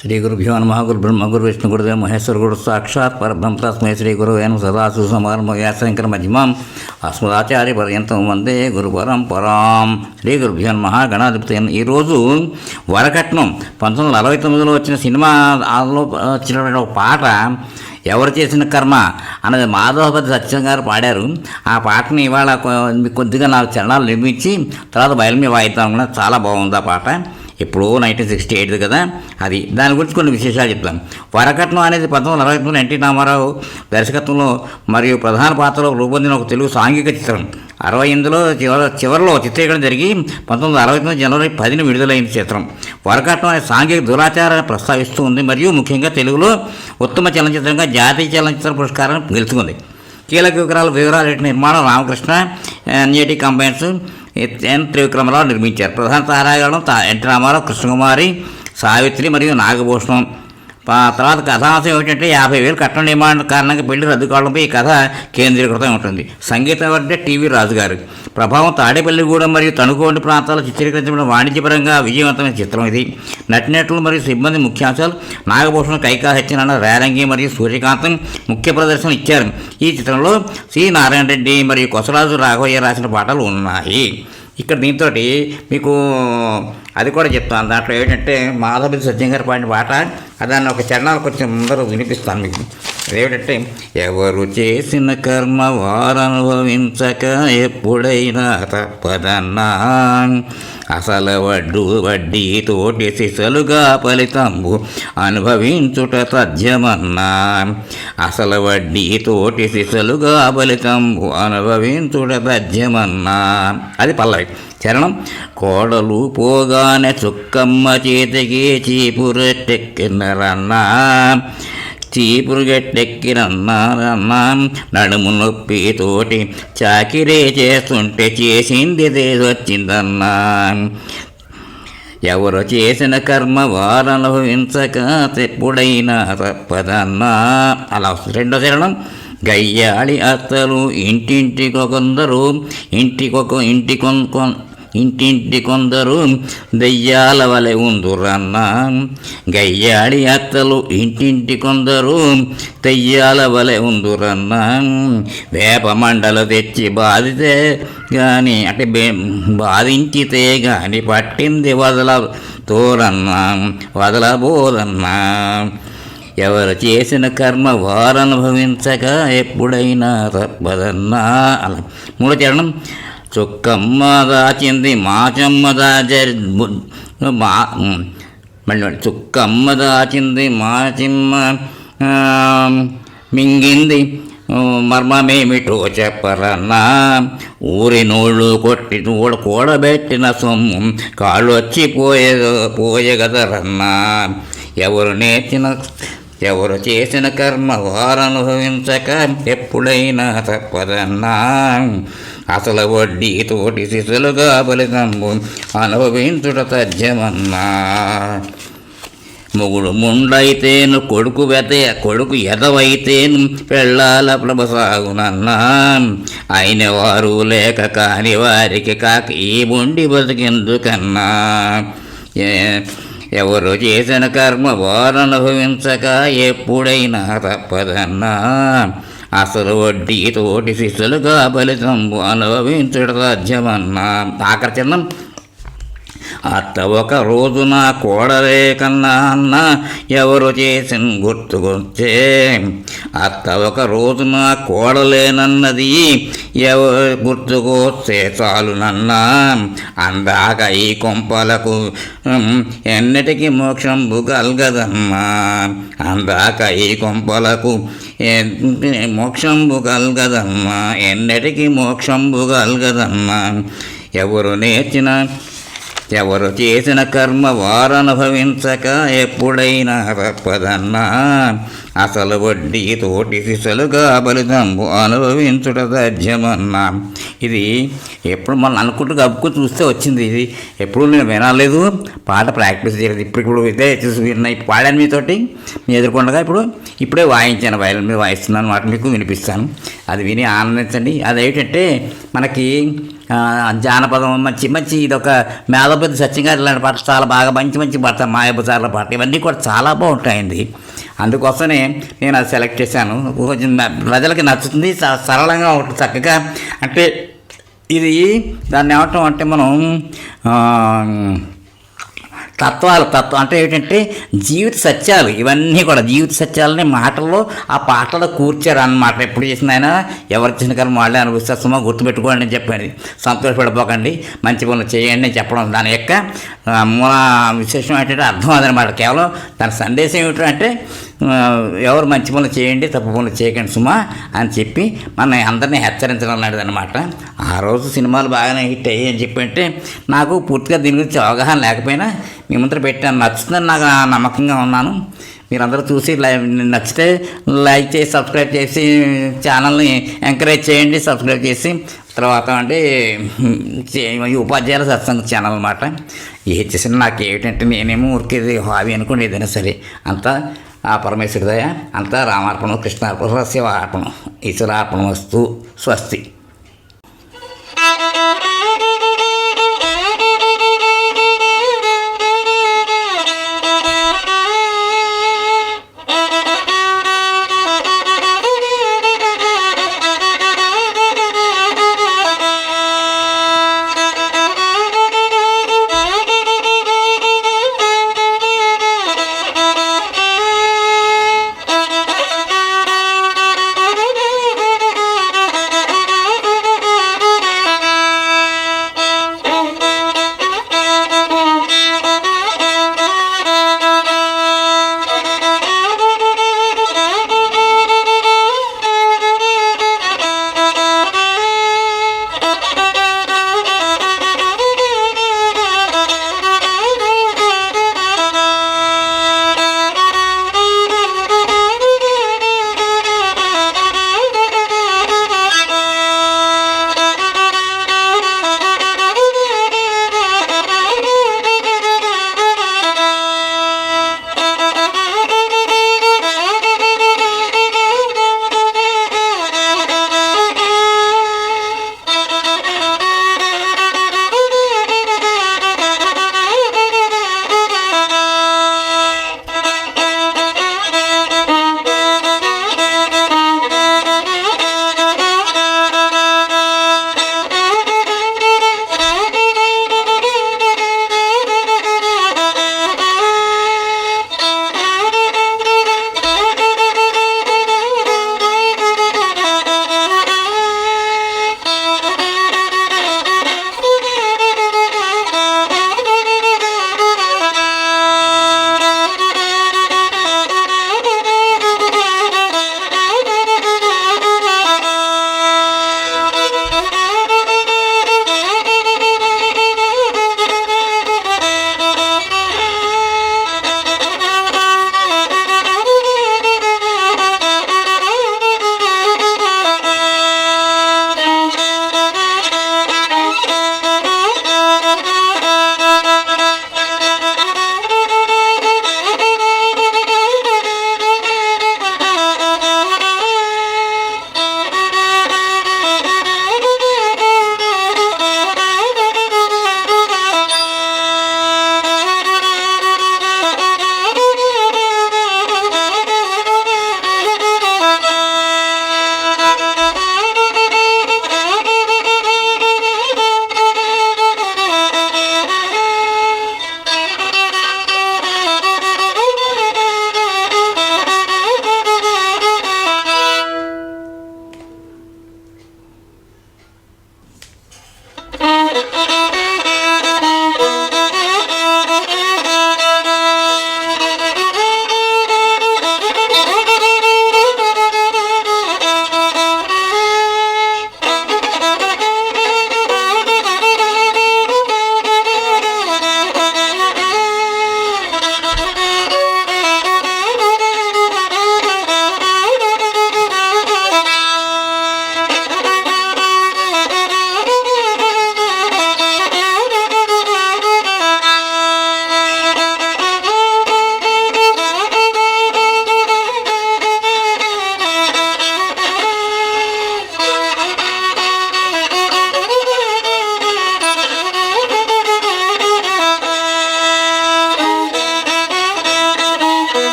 శ్రీ గురుభ్యో నమః. గురు బ్రహ్మ గురు విష్ణు గురుదేవ మహేశ్వర గురు సాక్షాత్ పరబ్రహ్మ తస్మై శ్రీ గురువేణ సదాశివ సమారంభ వ్యాసంకర మధ్యమాం అస్మదాచార్య పర్యంతం వందే గురు పరంపరాం. శ్రీ గురుభ్యో నమః. గణాధిపతి. ఈరోజు వరకట్నం 1949లో వచ్చిన సినిమాలో వచ్చినటువంటి ఒక పాట ఎవరు చేసిన కర్మ అన్నది మాధవపతి సత్యం గారు పాడారు. ఆ పాటని ఇవాళ కొద్దిగా 4 చరణాలు నిర్మించి తర్వాత బయలు మీద వాయిద్దాం కూడా. చాలా బాగుంది ఆ పాట. ఎప్పుడో 1968 కదా అది. దాని గురించి కొన్ని విశేషాలు చెప్తాను. వరకట్నం అనేది 1968 ఎన్టీ రామారావు దర్శకత్వంలో మరియు ప్రధాన పాత్రలో రూపొందిన ఒక తెలుగు సాంఘిక చిత్రం. 68లో చివరిలో చిత్రీకరణ జరిగి 1969 జనవరి 10న విడుదలైన చిత్రం. వరకట్నం అనే సాంఘిక దురాచారాన్ని ప్రస్తావిస్తూ ఉంది మరియు ముఖ్యంగా తెలుగులో ఉత్తమ చలనచిత్రంగా జాతీయ చలనచిత్ర పురస్కారం గెలుచుకుంది. కీలక వివరాలు నిర్మాణం రామకృష్ణ ఎన్ఏటి కంబైన్స్ ఎన్ త్రివిక్రమరావు నిర్మించారు. ప్రధాన తారాగణం ఎన్టీ రామారావు, కృష్ణకుమారి, సావిత్రి మరియు నాగభూషణం. తర్వాత కథాంశం ఏమిటంటే 50,000 కట్నం నిర్మాణం కారణంగా పెళ్లి రద్దు కావడంపై ఈ కథ కేంద్రీకృతం ఉంటుంది. సంగీతం అంటే టీవీ రాజుగారు. ప్రభావం తాడేపల్లిగూడెం మరియు తణుకు వంటి ప్రాంతాల్లో చిత్రీకరించబడిన వాణిజ్యపరంగా విజయవంతమైన చిత్రం ఇది. నటినటులు మరియు సిబ్బంది ముఖ్యాంశాలు నాగభూషణం, కైకా సత్యనారాయణ, రేలంగి మరియు సూర్యకాంతం ముఖ్య ప్రదర్శన ఇచ్చారు. ఈ చిత్రంలో సి నారాయణ రెడ్డి మరియు కొసరాజు రాఘవయ్య రాసిన పాటలు ఉన్నాయి. ఇక్కడ దీంతో మీకు అది కూడా చెప్తాను. దాంట్లో ఏంటంటే మాధవపతి సత్యం గారు పాడిన పాట, దాన్ని ఒక చరణాలు కొంచెం ముందర వినిపిస్తాను మీకు. అదేమిటంటే, ఎవరు చేసిన కర్మ వారనుభవించక ఎప్పుడైనా తప్పదన్నా, అసలు వడ్డీ తోటి సిసలుగా ఫలితంబు అనుభవించుట తథ్యమన్నా, అసలు వడ్డీ తోటి సిసలుగా ఫలితంబు అనుభవించుట తథ్యమన్నా. అది పల్లవి. చరణం: కోడలు పోగానే చుక్కమ్మ చేతికి చీపురెట్టెక్కినరన్నా, చీపురుగట్టెక్కిరన్నారన్నా, నడుము నొప్పి తోటి చాకిరే చేస్తుంటే చేసింది వచ్చిందన్నా, ఎవరు చేసిన కర్మ వారనుభవించక ఎప్పుడైనా తప్పదన్నా. అలా వస్తుంది. రెండో చరణం: గయ్యాళి అత్తలు ఇంటింటికొందరు, ఇంటింటి కొందరు దెయ్యాల వలె ఉందురన్నా, గయ్యాడి అత్తలు ఇంటింటి కొందరు దెయ్యాల వలె ఉందురన్నా, వేప మండలు తెచ్చి బాధితే కానీ బాధించితే కానీ పట్టింది వదలబోదన్నా, ఎవరు చేసిన కర్మ వారనుభవించక ఎప్పుడైనా తప్పదన్నా. అలా. మూడో చరణం: చుక్కమ్మ దాచింది మాచమ్మ చుక్కమ్మ దాచింది మాచిమ్మ మింగింది మర్మమేమిటో చెప్పరన్నా, ఊరి నోళ్ళు కొట్టి కూడబెట్టిన సొమ్ము కాళ్ళు వచ్చి పోయగదరన్నా, ఎవరు చేసిన కర్మ వారనుభవించక ఎప్పుడైనా తప్పదన్నా, అసలు వడ్డీ తోటి శిశులుగా ఫలితంబు అనుభవించుట తథ్యమన్నా. మొగుడు ముండైతేను కొడుకు ఎదవైతేను పెళ్ళాల ప్రభసాగునన్నా, అయిన వారు లేక కాని వారికి కాక ఈ మొండి బతికెందుకన్నా, ఎవరు చేసిన కర్మ వారనుభవించక ఎప్పుడైనా తప్పదన్నా, అసలు వడ్డీ తోటి శిశులుగా ఫలితంబు అనుభవించుట సాధ్యమన్నా. ఆఖరి చిన్నం: అత్త ఒక రోజు నా కోడలే కన్నా అన్న ఎవరు చేసిన గుర్తుకొచ్చే, అత్త ఒక రోజు నా కోడలేనన్నది ఎవరు గుర్తుకొచ్చే చాలునన్నా, అందాక ఈ కొంపలకు ఎన్నటికి మోక్షంబు కలగదమ్మా, అందాక ఈ కొంపలకు మోక్షంబు కలగదమ్మా, ఎన్నటికి మోక్షంబు కలగదమ్మా, ఎవరు చేసిన కర్మ వారనుభవించక ఎప్పుడైనా తప్పదన్నా, అసలు వడ్డీ తోటి శిశులుగా ఫలితంబు అనుభవించుట తథ్యమన్నా. ఇది ఎప్పుడు మనం అనుకుంటూ గబ్బుకు చూస్తే వచ్చింది. ఇది ఎప్పుడు నేను వినలేదు, పాట ప్రాక్టీస్ చేయలేదు. ఇప్పుడు ఇదే విన్నాయి పాడాను మీతోటి మీ ఎదుర్కొండగా. ఇప్పుడే వాయించాను, వైలెన్ మీద వాయిస్తున్నాను, మాట మీకు వినిపిస్తాను. అది విని ఆనందించండి. అదేంటంటే మనకి జానపదం మంచి మంచి ఇదొక మేధపతి సత్యం గారు ఇలాంటి పాటలు చాలా బాగా మంచి మంచి పాట మాయబజార్ల పాట ఇవన్నీ కూడా చాలా బాగుంటాయండి. అందుకోసమే నేను అది సెలెక్ట్ చేశాను. కొంచెం ప్రజలకి నచ్చుతుంది, సరళంగా ఉంటుంది చక్కగా. అంటే ఇది దాన్ని ఏమంటాం అంటే మనం తత్వం అంటే ఏంటంటే జీవిత సత్యాలు, ఇవన్నీ కూడా జీవిత సత్యాలని మాటల్లో ఆ పాటలో కూర్చారు అన్నమాట. ఎప్పుడు చేసిన ఆయన ఎవరు చేసిన కాలం వాళ్ళే అనుభవిస్తారు. సుమా గుర్తుపెట్టుకోండి అని చెప్పండి, సంతోషపడిపోకండి, మంచి పనులు చేయండి అని చెప్పడం దాని యొక్క మూల విశేషం ఏంటంటే అర్థం అదనమాట. కేవలం దాని సందేశం ఏమిటంటే ఎవరు మంచి పనులు చేయండి, తప్పు పనులు చేయకండి సుమా అని చెప్పి మన అందరినీ హెచ్చరించడం లాంటిది అనమాట. ఆ రోజు సినిమాలు బాగానే హిట్ అయ్యాయి అని చెప్పి అంటే నాకు పూర్తిగా దీని గురించి అవగాహన లేకపోయినా మీ ముందర పెట్టాను. నచ్చుతుందని నాకు నమ్మకంగా ఉన్నాను. మీరందరూ చూసి నచ్చితే లైక్ చేసి సబ్స్క్రైబ్ చేసి ఛానల్ని ఎంకరేజ్ చేయండి. సబ్స్క్రైబ్ చేసి తర్వాత అంటే ఈ ఉపాధ్యాయుల సత్సంగ ఛానల్ అనమాట. ఏ చేసిన నాకు ఏమిటంటే నేనేమో ఊరికేది హాబీ అనుకోండి, ఏదైనా సరే అంతా ఆ పరమేశ్వరుదయ, అంతా రామార్పణం, కృష్ణార్పణం, శివార్పణం, ఈశ్వరార్పణం వస్తు. స్వస్తి.